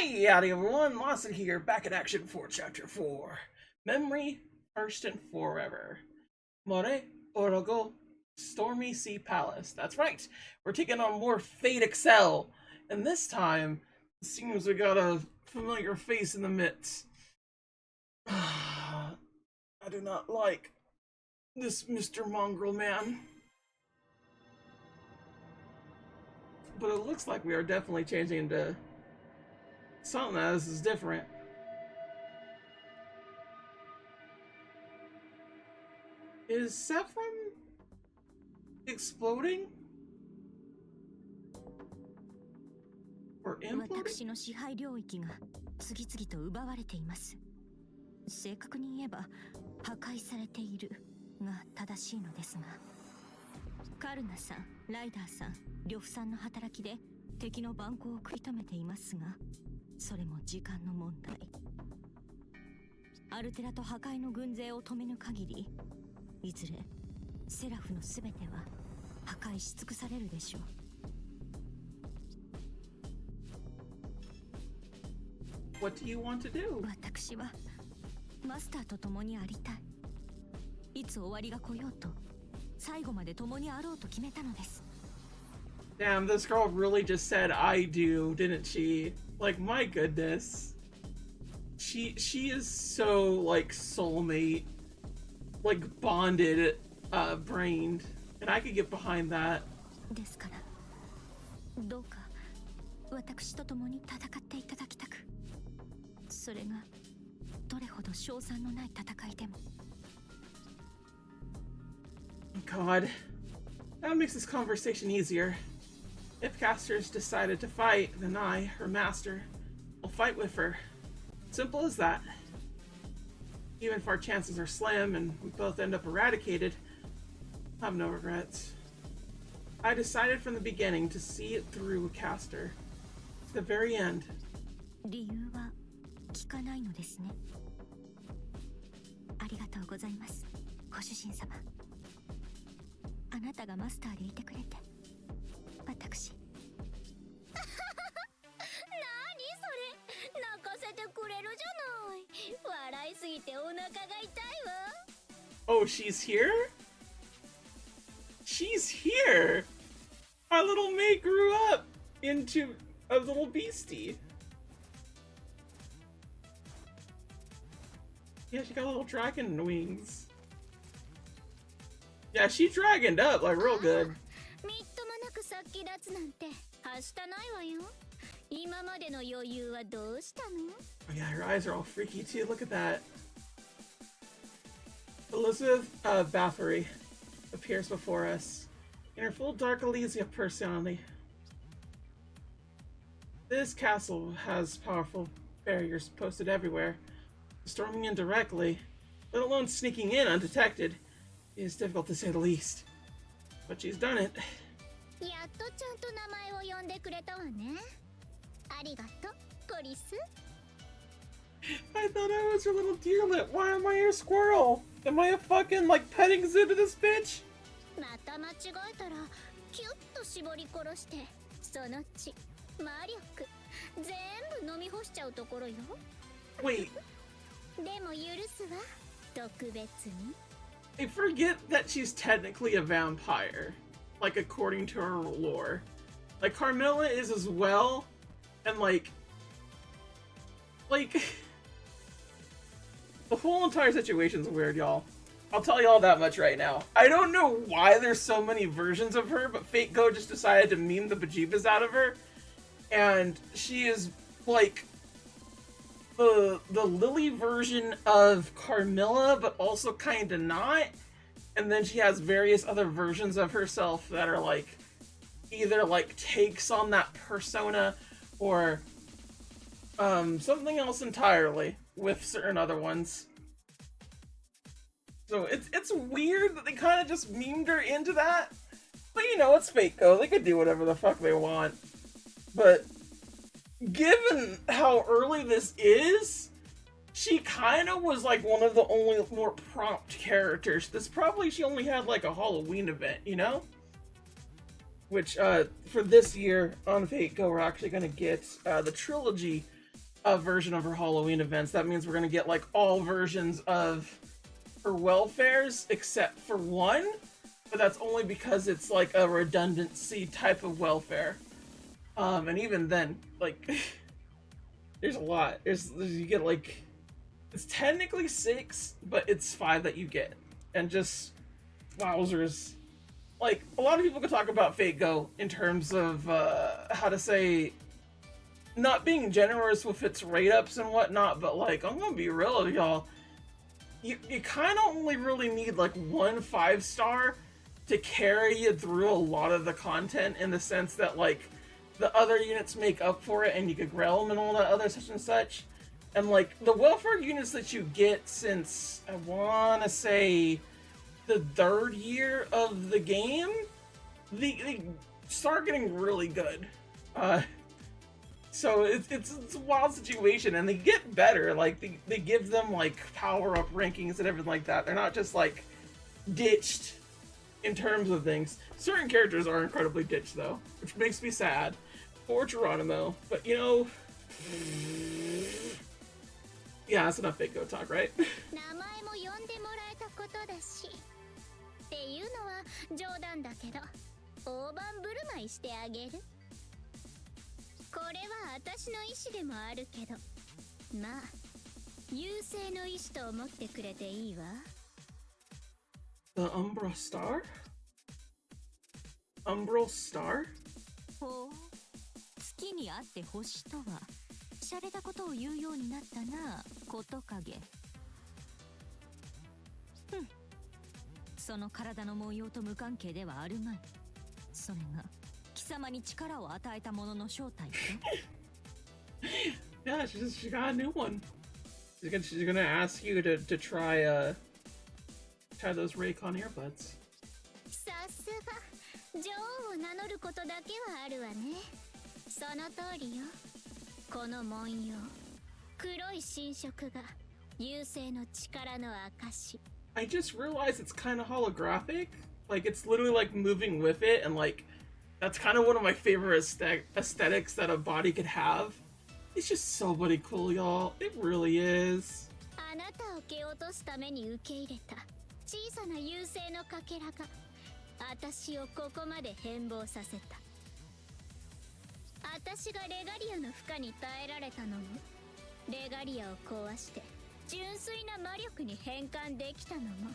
Hey, howdy everyone, Lawson here, back in action for Chapter 4. Memory, First and Forever. More, Orogo, Stormy Sea Palace. That's right, we're taking on more Fate Excel. And this time, it seems we got a familiar face in the midst. I do not like this Mr. Mongrel man. But it looks like we are definitely changing into something else is different. Is Saffron exploding? Or imploding? 私の支配領域が次々と奪われています。正確に言えば破壊されているが正しいのですが、カルナさん、ライダーさん、呂布さんの働きで敵の蛮行を食い止めていますが、それも時間の問題。アルテラと破壊の軍勢を止めぬ限り、いずれセラフのすべては破壊し尽くされるでしょう。What do you want to do? 私はマスターと共にありたい。いつ終わりが来ようと、最後まで共にあろうと決めたのです。Damn, this girl really just said I do, didn't she? Like, my goodness. She is so, like, soulmate, like, bonded, brained. And I could get behind that. ですから、どうか私と共に戦っていただきたく。それがどれほど勝算のない戦いでも。God, that makes this conversation easier. If casters decided to fight, then I, her master, will fight with her. Simple as that. Even if our chances are slim and we both end up eradicated, I have no regrets. I decided from the beginning to see it through with caster. To the very end. 理由は聞かないのですね。ありがとうございます、ご主人様。あなたがマスターでいてくれて、私。何それ、泣かせてくれるじゃない。笑いすぎてお腹が痛いわ。Oh, she's here? She's here! Our little mate grew up into a little beastie. Yeah, she got little dragon wings. Yeah, she dragoned up like real good. みっともなくさっき立つなんてはしたないわよ。今までの余裕はどうしたの？ Oh yeah, her eyes are all freaky too. Look at that. Elizabeth Bathory appears before us in her full Dark Elysia personality. This castle has powerful barriers posted everywhere. Storming in directly, let alone sneaking in undetected, is difficult to say the least. But she's done it. やっとちゃんと名前を呼んでくれたわね。ありがとう、コリス。I thought I was your little deerlet. Why am I your squirrel? Am I a fucking, like, petting zoo to this bitch? また間違えたらキュッと絞り殺して、その血、魔力全部飲み干しちゃうところよ。 Wait. でも許すわ、特別に。 I forget that she's technically a vampire, like according to her lore. Like Carmilla is as well, and like the whole entire situation's weird, y'all. I'll tell y'all that much right now. I don't know why there's so many versions of her, but Fate Go just decided to meme the bejeebas out of her, and she is like the Lily version of Carmilla, but also kind of not. And then she has various other versions of herself that are like either like takes on that persona or something else entirely with certain other ones. So it's weird that they kind of just memed her into that. But you know, it's Fate Go. They could do whatever the fuck they want. But given how early this is, she kind of was like one of the only more prompt characters. She only had like a Halloween event, you know? Which, for this year on Fate Go, we're actually going to get the trilogy a version of her Halloween events. That means we're gonna get like all versions of her welfares except for one, but that's only because it's like a redundancy type of welfare. And even then, like, there's a lot. You get like, it's technically 6, but it's 5 that you get, and just wowzers. Like, a lot of people could talk about Fate Go in terms of how to say, not being generous with its rate ups and whatnot, but like, I'm gonna be real with y'all. You kind of only really need like 1 5-star to carry you through a lot of the content, in the sense that like the other units make up for it and you could grail them and all that other such and such. And like the welfare units that you get since, I want to say, the 3rd year of the game, they start getting really good. So it's a wild situation, and they get better. Like they give them like power up rankings and everything like that. They're not just like ditched in terms of things. Certain characters are incredibly ditched though, which makes me sad for Geronimo. But you know, yeah, that's enough Fate Go talk, right? っていうのは冗談だけど、大盤振る舞いしてあげる。これは私の意思でもあるけど、まあ優勢の意思と思ってくれていいわ。The Umbra Star? Umbral Star? ほう、月にあって星とは洒落たことを言うようになったな、こと影。ふん。その体の模様と無関係ではあるまい。それが貴様に力を与えたものの正体と。Yeah, she got a new one. She's gonna ask you to try those Raycon earbuds. さすが女王を名乗ることだけはあるわね。その通りよ。この文様、黒い侵食が優勢の力の証。I just realized it's kind of holographic. Like, it's literally like moving with it, and like, that's kind of one of my favorite aesthetics that a body could have. It's just so bloody cool, y'all. It really is. あなたを蹴落とすために受け入れた小さな優勢のかけらが私をここまで変貌させた。私がレガリアの負荷に耐えられたのも、レガリアを壊して純粋な魔力に変換できたのも、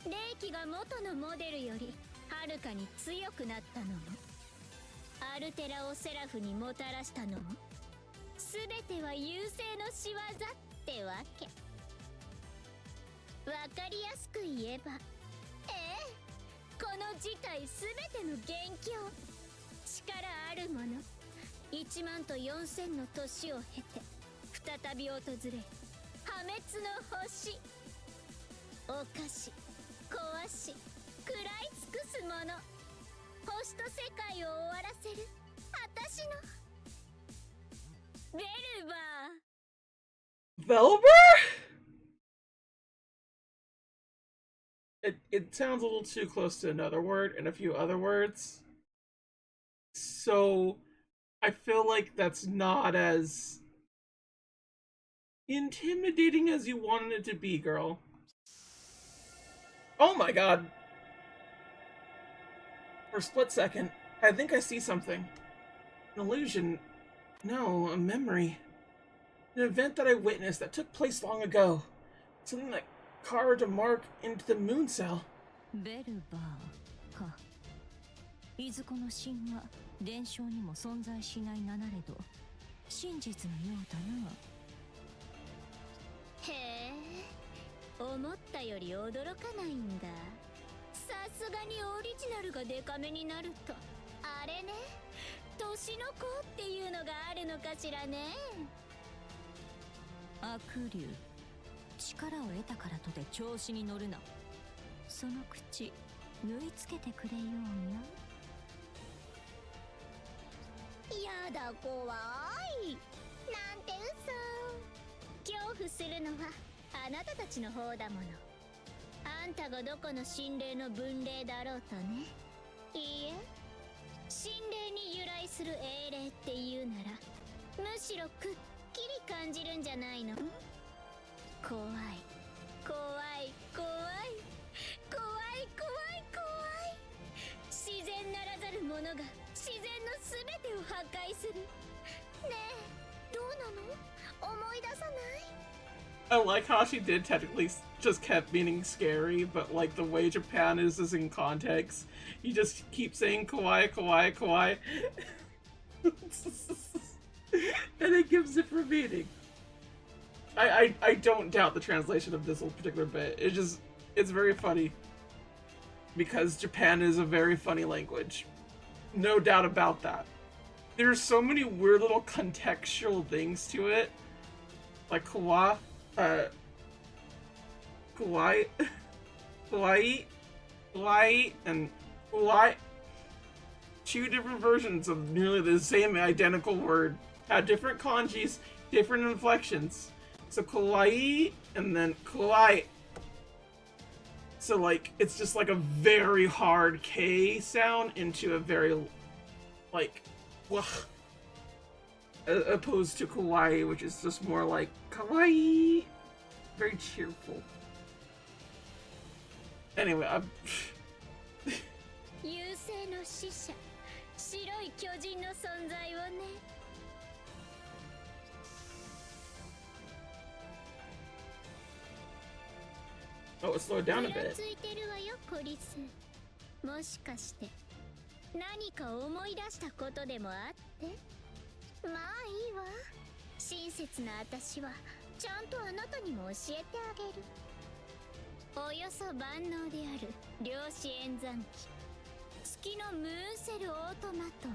霊気が元のモデルよりはるかに強くなったのも、アルテラをセラフにもたらしたのも、すべては優勢の仕業ってわけ。わかりやすく言えば、この事態すべての元凶、力あるもの1万と4000の年を経て再び訪れ、破滅の星、犯し壊し食らい尽くすもの、星と世界を終わらせる私のベルバー。 Velber? It sounds a little too close to another word and a few other words. So I feel like that's not as intimidating as you wanted it to be, girl. Oh my god. For a split second, I think I see something. An illusion. No, a memory. An event that I witnessed that took place long ago. Something that carved a mark into the moon cell. ベルバーか。いずこの神話、伝承にも存在しない名なれど、真実のようだな。へえ、思ったより驚かないんだ。さすがにオリジナルがデカめになると、あれね、年の子っていうのがあるのかしらね。悪竜、力を得たからとて調子に乗るな。その口縫い付けてくれようにゃ。やだ怖い。なんて嘘。恐怖するのはあなたたちの方だもの。あんたがどこの神霊の分霊だろうとね。いいえ、神霊に由来する英霊っていうなら、むしろくっきり感じるんじゃないの？怖い怖い怖い怖い怖い怖い。自然ならざるものが自然の全てを破壊する。ねえ、どうなの？思い出さない？ I like how she did technically just kept meaning scary, but like the way Japan is in context, you just keep saying kawaii, kawaii, kawaii. And it gives different meaning. I don't doubt the translation of this particular bit. It's very funny. Because Japan is a very funny language. No doubt about that. There's so many weird little contextual things to it. Like kawaii, and uai. Two different versions of nearly the same identical word. Had different kanjis, different inflections. So kawaii and then kawaii. So like, it's just like a very hard K sound into a very, like, wah. Opposed to kawaii, which is just more like kawaii. Very cheerful. Anyway, I'm... 優勢の使者、白い巨人の存在をね。Oh, it slowed down a イラ bit. ついてるわよ、コリス。もしかして何か思い出したことでもあって？まあいいわ。親切な私はちゃんとあなたにも教えてあげる。およそ万能である量子演算機、月のムーンセルオートマトン。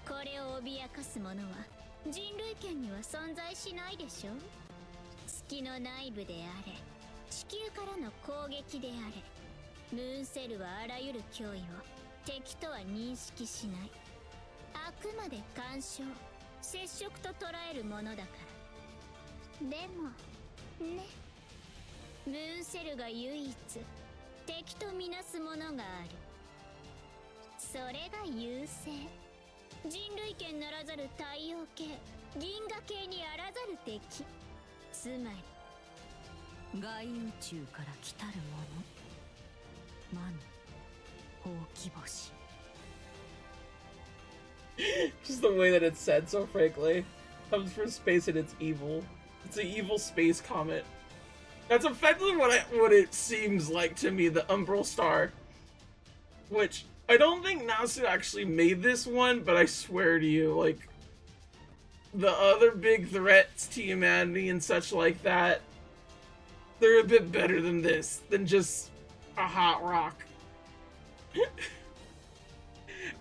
これを脅かすものは人類圏には存在しないでしょ。月の内部であれ、地球からの攻撃であれ、ムーンセルはあらゆる脅威を敵とは認識しない。あくまで干渉、接触と捉えるものだから。でもね、ムーンセルが唯一敵とみなすものがある。それが優勢。人類圏ならざる太陽系、銀河系にあらざる敵。つまり外宇宙から来たるもの。魔のほうき星。 Just the way that it's said, so frankly. Comes from space and it's evil. It's an evil space comet. That's effectively what it seems like to me, the Umbral Star. Which, I don't think Nasu actually made this one, but I swear to you, like, the other big threats to humanity and such like that, they're a bit better than this, than just a hot rock.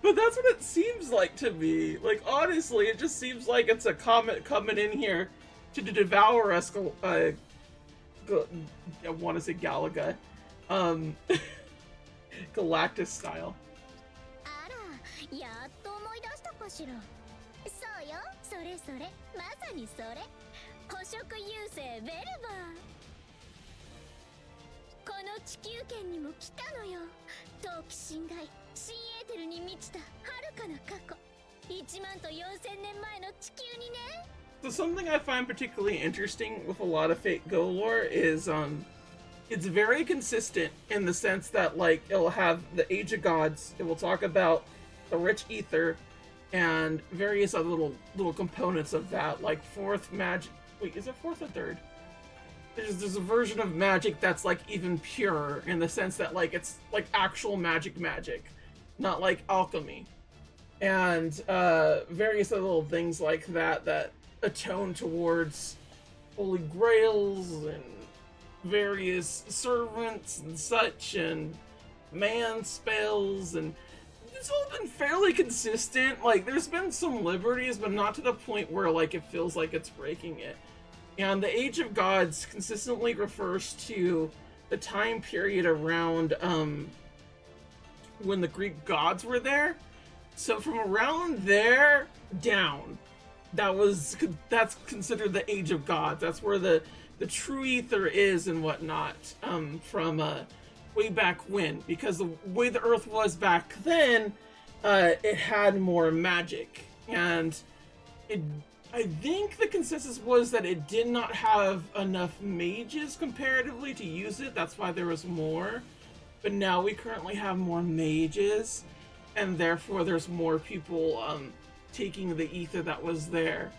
But that's what it seems like to me. Like, honestly, it just seems like it's a comet coming in here to devour us, I want to say Galaga. Galactus style. あら、やっと思い出したかしら。そうよ、それそれ、まさにそれ。捕食優勢ベルバー。この地球圏にも来たのよ。冬季侵害、新エーテルに満ちた遥かな過去。1万と4000年前の地球にね。So something I find particularly interesting with a lot of Fate Go lore is, it's very consistent in the sense that, like, it'll have the Age of Gods, it will talk about the rich ether, and various other little components of that, like fourth magic. Wait, is it fourth or third? There's a version of magic that's like even pure in the sense that like it's like actual magic, not like alchemy, and various other little things like that atone towards holy grails and various servants and such, and man spells, and it's all been fairly consistent. Like, there's been some liberties, but not to the point where like it feels like it's breaking it. And the Age of Gods consistently refers to the time period around when the Greek gods were there. So from around there down, that's considered the Age of Gods. That's where the true ether is and whatnot, from way back when. Because the way the Earth was back then, it had more magic, and I think the consensus was that it did not have enough mages comparatively to use it. That's why there was more. But now we currently have more mages, and therefore there's more people taking the ether that was there.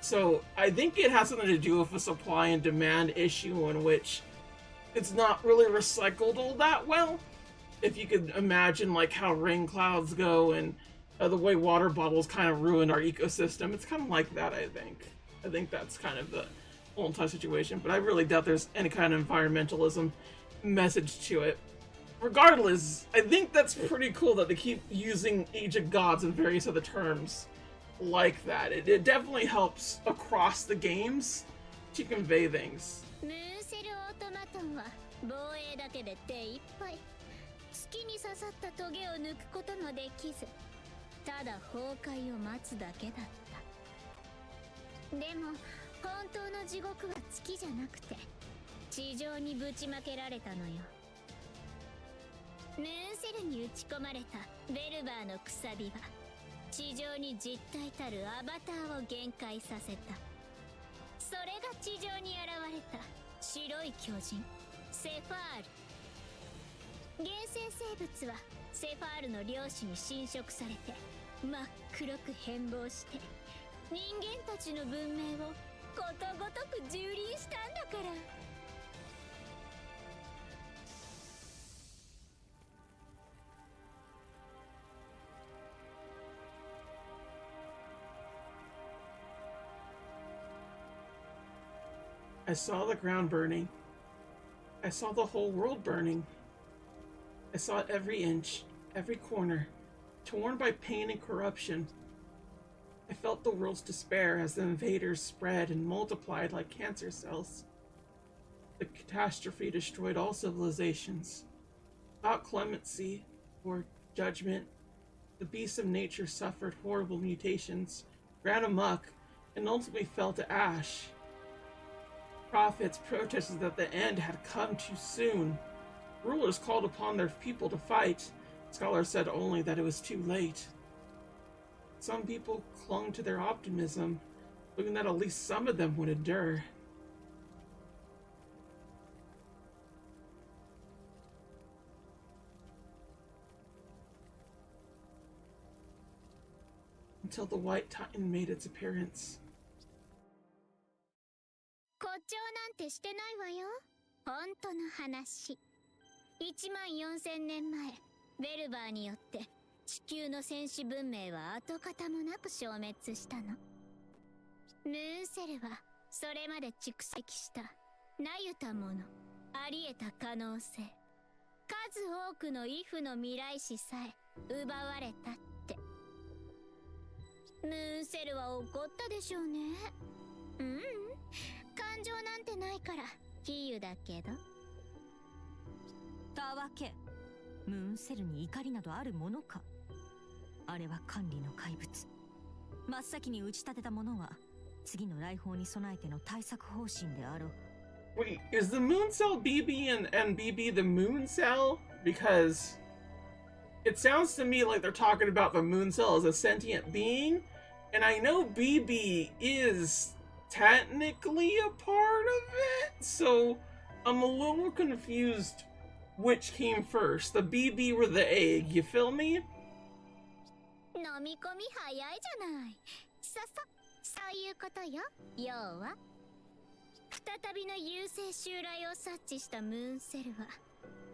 So I think it has something to do with a supply and demand issue in which it's not really recycled all that well. If you could imagine like how rain clouds go and the way water bottles kind of ruin our ecosystem, it's kind of like that, I think. I think that's kind of the whole entire situation, but I really doubt there's any kind of environmentalism message to it. Regardless, I think that's pretty cool that they keep using Age of Gods and various other terms like that. It definitely helps across the games to convey things. ムーンセルオートマトンは防衛だけで手いっぱい。月に刺さったトゲを抜くこともできず、ただ崩壊を待つだけだった。でも本当の地獄は月じゃなくて地上にぶちまけられたのよ。ムーンセルに打ち込まれたベルバーのくさびは地上に実体たるアバターを限界させた。それが地上に現れた白い巨人セファール。原生生物はセファールの量子に侵食されて真っ黒く変貌して人間たちの文明をことごとく蹂躙したんだから。I saw the ground burning. I saw the whole world burning. I saw it every inch, every corner, torn by pain and corruption. I felt the world's despair as the invaders spread and multiplied like cancer cells. The catastrophe destroyed all civilizations. Without clemency or judgment, the beasts of nature suffered horrible mutations, ran amok, and ultimately fell to ash. Prophets protested that the end had come too soon. Rulers called upon their people to fight. Scholars said only that it was too late. Some people clung to their optimism, hoping that at least some of them would endure. Until the White Titan made its appearance. 誇張なんてしてないわよ。本当の話。14000年前、ベルバーによって地球の戦士文明は跡形もなく消滅したの。ムーンセルはそれまで蓄積したなゆたもの、あり得た可能性、数多くのイフの未来史さえ奪われたって。ムーンセルは怒ったでしょうね。感情なんてないから比喩だけど。たわけ、ムーンセルに怒りなどあるものか。あれは管理の怪物。真っ先に打ち立てたものは次の来訪に備えての対策方針であろう。Wait, is the moon cell BB and BB the moon cell? Because it sounds to me like they're talking about the moon cell as a sentient being, and I know BB is technically a part of it, so I'm a little confused which came first, the BB or the egg, you feel me? 飲み込み早いじゃない。そういうことよ。要は再びの優勢襲来を察知したムーンセルは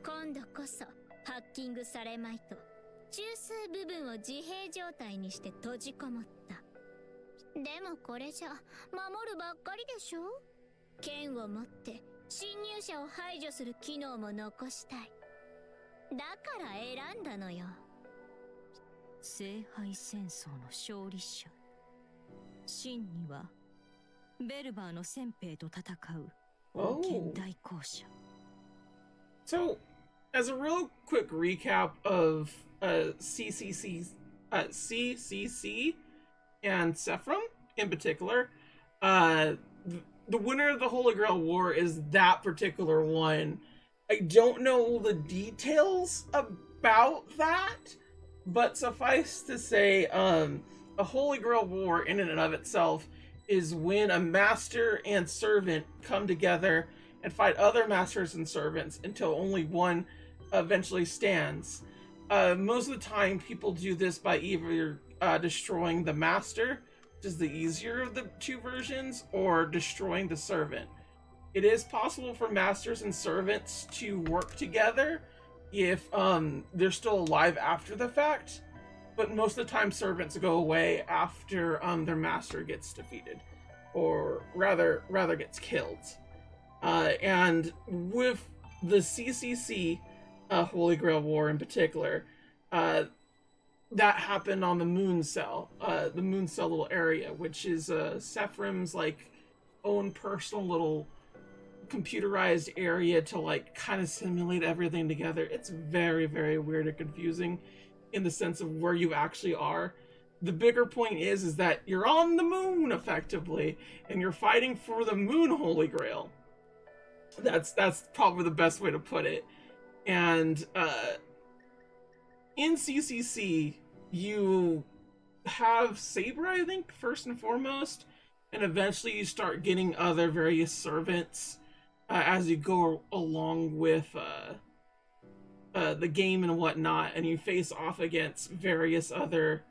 今度こそハッキングされまいと中枢部分を自閉状態にして閉じこもった。でもこれじゃ守るばっかりでしょ。剣を持って侵入者を排除する機能も残したい。だから選んだのよ。聖杯戦争の勝利者。真にはベルバーの戦兵と戦う王権代行者。So, as a real quick recap of CCC and Sephram in particular, the winner of the Holy Grail War is that particular one. I don't know the details about that, but suffice to say, a Holy Grail War in and of itself is when a master and servant come together and fight other masters and servants until only one eventually stands. Most of the time, people do this by either destroying the master, which is the easier of the two versions, or destroying the servant. It is possible for masters and servants to work together if they're still alive after the fact, but most of the time servants go away after their master gets defeated, or rather gets killed. And with the CCC Holy Grail War in particular, that happened on the Moon Cell, little area, which is Sephrim's like own personal little computerized area to like kind of simulate everything together. It's very, very weird and confusing in the sense of where you actually are. The bigger point is that you're on the moon effectively, and you're fighting for the Moon Holy Grail. That's probably the best way to put it. And in CCC, you have Saber, I think, first and foremost, and eventually you start getting other various servants as you go along with the game and whatnot, and you face off against various other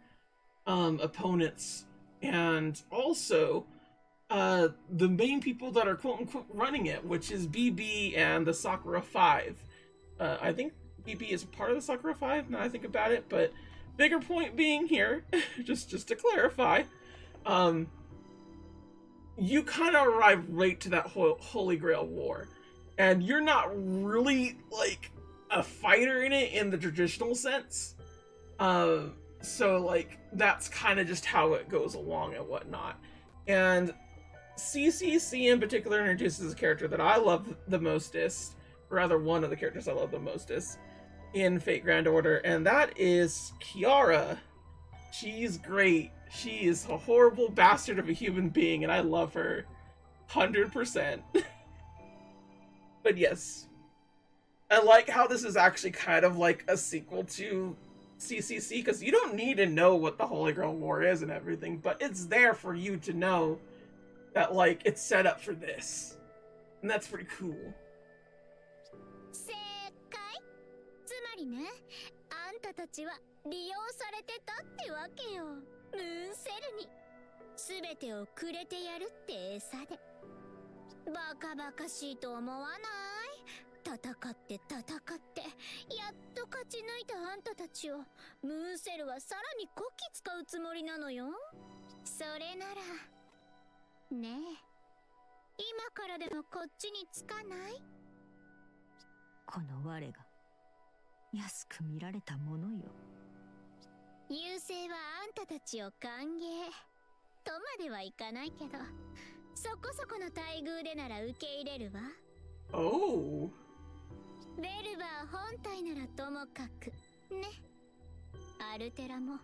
opponents, and also the main people that are quote-unquote running it, which is BB and the Sakura 5. I think BB is a part of the Sakura 5, now I think about it, but bigger point being here, just to clarify, you kind of arrive late to that Holy Grail War, and you're not really, like, a fighter in it in the traditional sense. So, like, that's kind of just how it goes along and whatnot. And CCC in particular introduces a character that I love the mostest, or rather one of the characters I love the mostest, in Fate Grand Order, and that is Kiara. She's great. She is a horrible bastard of a human being, and I love her 100%. But yes, I like how this is actually kind of like a sequel to CCC, because you don't need to know what the Holy Grail War is and everything, but it's there for you to know that, like, it's set up for this. And that's pretty cool. つまりね、あんたたちは利用されてたってわけよ。ムーンセルに全てをくれてやるって餌で。バカバカしいと思わない？戦って戦ってやっと勝ち抜いたあんたたちをムーンセルはさらにこき使うつもりなのよ。それならねえ、今からでもこっちにつかない？この我が安く見られたものよ。優勢はあんたたちを歓迎とまではいかないけど、そこそこの待遇でなら受け入れるわ。Oh. ベルバー本体ならともかくね。アルテラも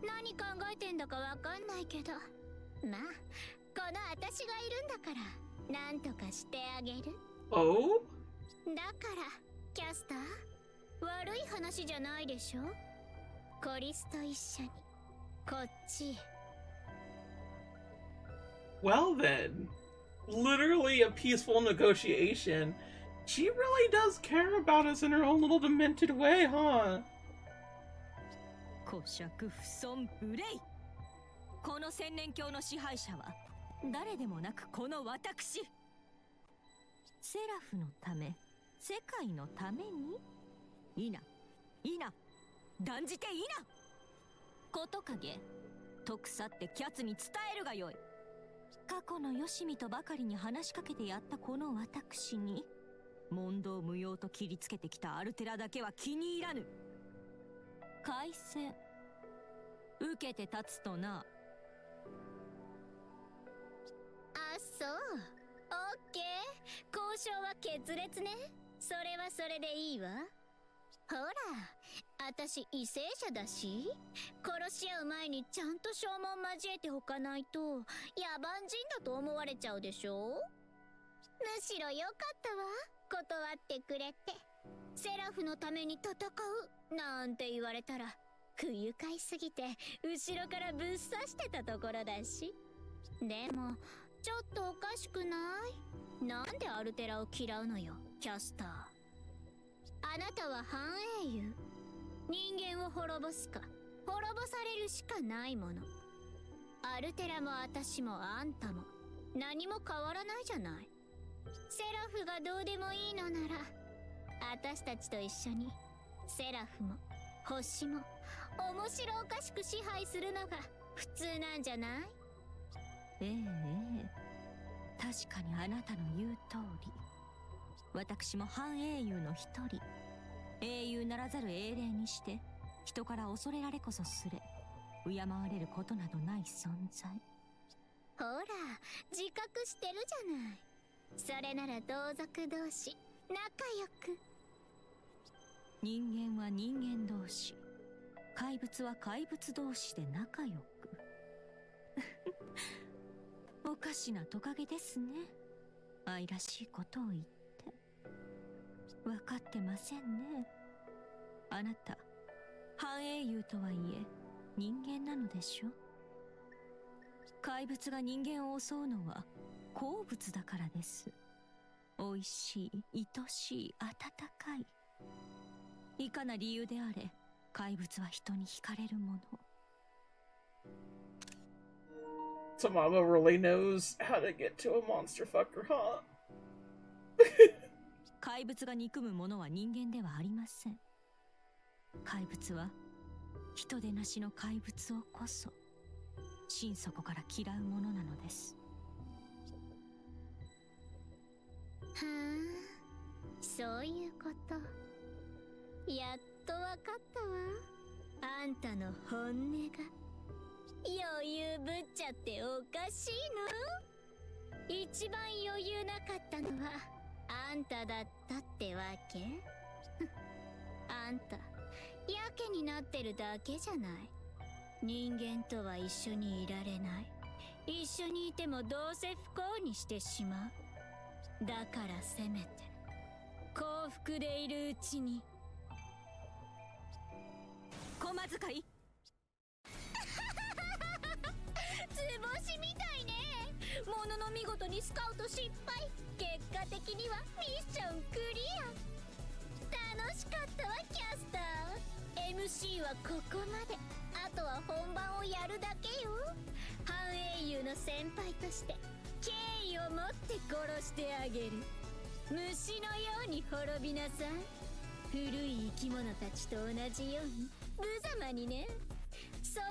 何考えてんだかわかんないけど、まあこの私がいるんだからなんとかしてあげる。Oh? だからキャスター、悪い話じゃないでしょ。コリスと一緒にこっちへ。Well then, literally a peaceful negotiation. She really does care about us in her own little demented way, huh? 古尺不損無礼。この千年教の支配者は誰でもなくこの私。セラフのため、世界のために。いいな、いいな、断じていいな。こと影、徳さってキャツに伝えるがよい。過去のよしみとばかりに話しかけてやったこの私に問答無用と切りつけてきたアルテラだけは気に入らぬ。開戦受けて立つとな。あ、そう。オッケー。交渉は決裂ね。それはそれでいいわ。ほら、私為政者だし、殺し合う前にちゃんと証文交えておかないと野蛮人だと思われちゃうでしょ。むしろよかったわ、断ってくれて。セラフのために戦うなんて言われたら不愉快すぎて後ろからぶっ刺してたところだし。でもちょっとおかしくない？なんでアルテラを嫌うのよ、キャスター。あなたは半英雄。人間を滅ぼすか滅ぼされるしかないもの。アルテラも私もあんたも何も変わらないじゃない。セラフがどうでもいいのなら、私たちと一緒にセラフも星も面白おかしく支配するのが普通なんじゃない？ええ、確かにあなたの言う通り、私も半英雄の一人。英雄ならざる英霊にして人から恐れられこそすれ敬われることなどない存在。ほら自覚してるじゃない。それなら同族同士仲良く。人間は人間同士、怪物は怪物同士で仲良く。おかしなトカゲですね。愛らしいことを言って。分かってませんね。あなた半英雄とはいえ人間なのでしょ。怪物が人間を襲うのは好物だからです。美味しい、愛しい、温かい。いかな理由であれ怪物は人に惹かれるもの。So Mama really knows how to get to a monster fucker, huh? 怪物が憎むものは人間ではありません。怪物は人でなしの怪物をこそ心底から嫌うものなのです。はあ、そういうこと。やっとわかったわ。あんたの本音が。余裕ぶっちゃっておかしいの？一番余裕なかったのはあんただったってわけ？あんたやけになってるだけじゃない。人間とは一緒にいられない。一緒にいてもどうせ不幸にしてしまう。だからせめて幸福でいるうちに。駒使い図星みたいね。ものの見事にスカウト失敗。結果的にはミッションクリア。楽しかったわキャスター。 MC はここまで。あとは本番をやるだけよ。半英雄の先輩として敬意を持って殺してあげる。虫のように滅びなさい。古い生き物たちと同じように無様にね。その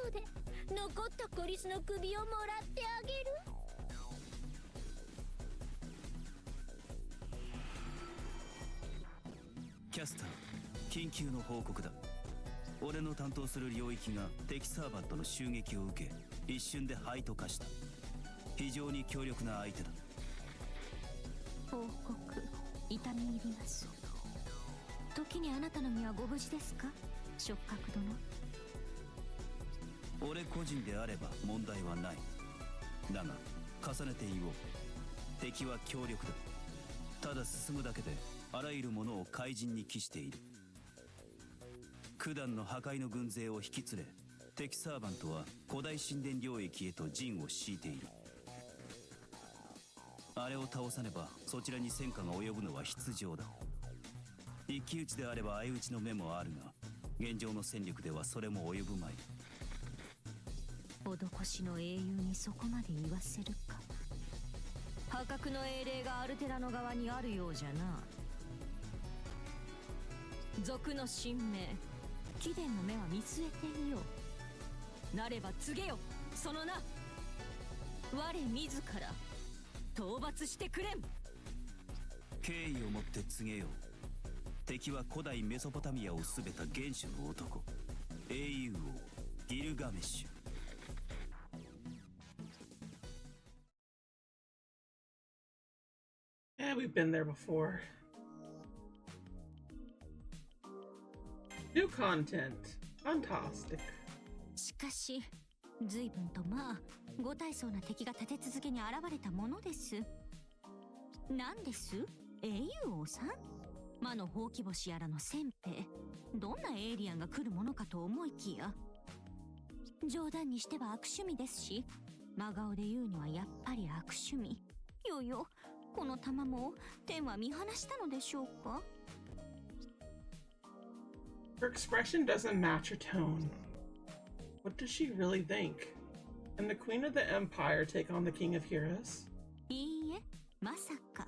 後で残ったコリスの首をもらってあげる。キャスター、緊急の報告だ。俺の担当する領域が敵サーバントの襲撃を受け、一瞬で灰と化した。非常に強力な相手だ。報告痛み入ります。時にあなたの身はご無事ですか、触覚殿。俺個人であれば問題はない。だが重ねて言おう。敵は強力だ。ただ進むだけであらゆるものを怪人に帰している。九段の破壊の軍勢を引き連れ、敵サーバントは古代神殿領域へと陣を敷いている。あれを倒さねばそちらに戦火が及ぶのは必定だ。一騎打ちであれば相打ちの目もあるが、現状の戦力ではそれも及ぶまい。施しの英雄にそこまで言わせるか。破格の英霊がアルテラの側にあるようじゃな。賊の神明貴殿の目は見据えていよう。なれば告げよその名。我自ら討伐してくれん。敬意をもって告げよう。敵は古代メソポタミアをすべた原種の男、英雄王ギルガメッシュ。Yeah, we've been there before. New content. Fantastic. しかし随分とご大層な敵が立て続けに現れたものです。何です、英雄王さん。魔のほうき星やらの先兵、どんなエイリアンが来るものかと思いきや、冗談にしては悪趣味ですし、真顔で言うにはやっぱり悪趣味。よよ、この玉も天は見放したのでしょうか？ Her expression doesn't match her tone. What does she really think? Can the Queen of the Empire take on the King of Heroes? いいえ、まさか。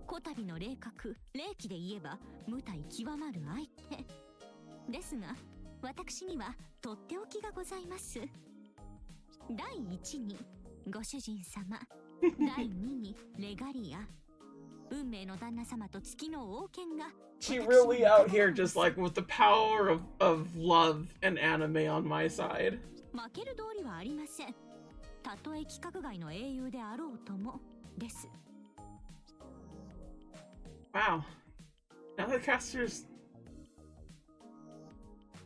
こたびの霊格、霊気で言えば無体極まる相手。ですが、私にはとっておきがございます。第1にご主人様、第2にレガリア。運命の旦那様と月の王権が。She really out here just like with the power of love and anime on my side. 負ける道理はありません。たとえ規格外の英雄であろうともです。Wow. Now the caster's...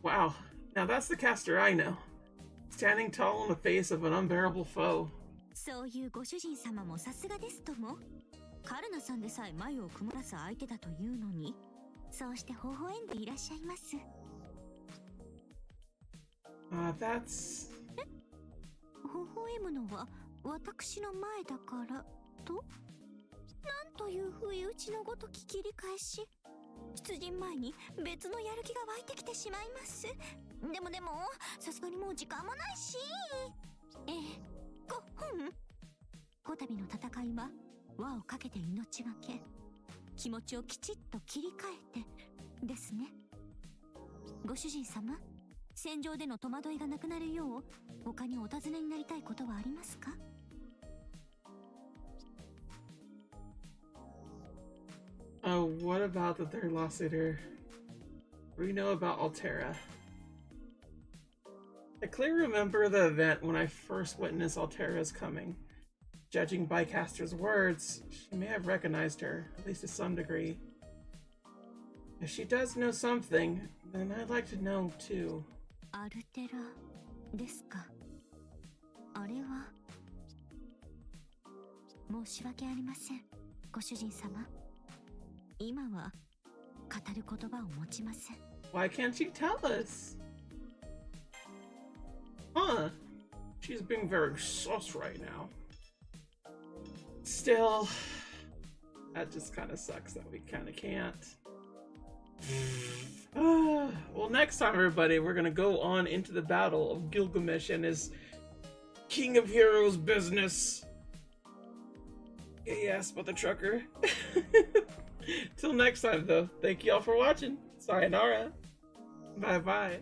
Wow. Now that's the caster I know. Standing tall in the face of an unbearable foe. そういうご主人様もさすがですとも。カルナさんでさえ眉を曇らす相手だというのに、そうして微笑んでいらっしゃいます。That's... え？微笑むのは私の前だからと？なんという不意打ちのごとき切り返し。出陣前に別のやる気が湧いてきてしまいます。でもさすがにもう時間もないし。こたびの戦いは輪をかけて命がけ、気持ちをきちっと切り替えてですね。ご主人様、戦場での戸惑いがなくなるよう他にお尋ねになりたいことはありますか？What about the third lost leader? What do you know about Altera? I clearly remember the event when I first witnessed Altera's coming. Judging by Caster's words, she may have recognized her, at least to some degree. If she does know something, then I'd like to know too. アルテラですか。あれは申し訳ありません、ご主人様。今は語る言葉を持ちません。Why can't you tell us? Huh? She's being very sus right now. Still, that just kind of sucks that we kind of can't. Well, next time, everybody, we're gonna go on into the battle of Gilgamesh and his King of Heroes business. Yes, but the trucker. Till next time, though, thank you all for watching. Sayonara. Bye-bye.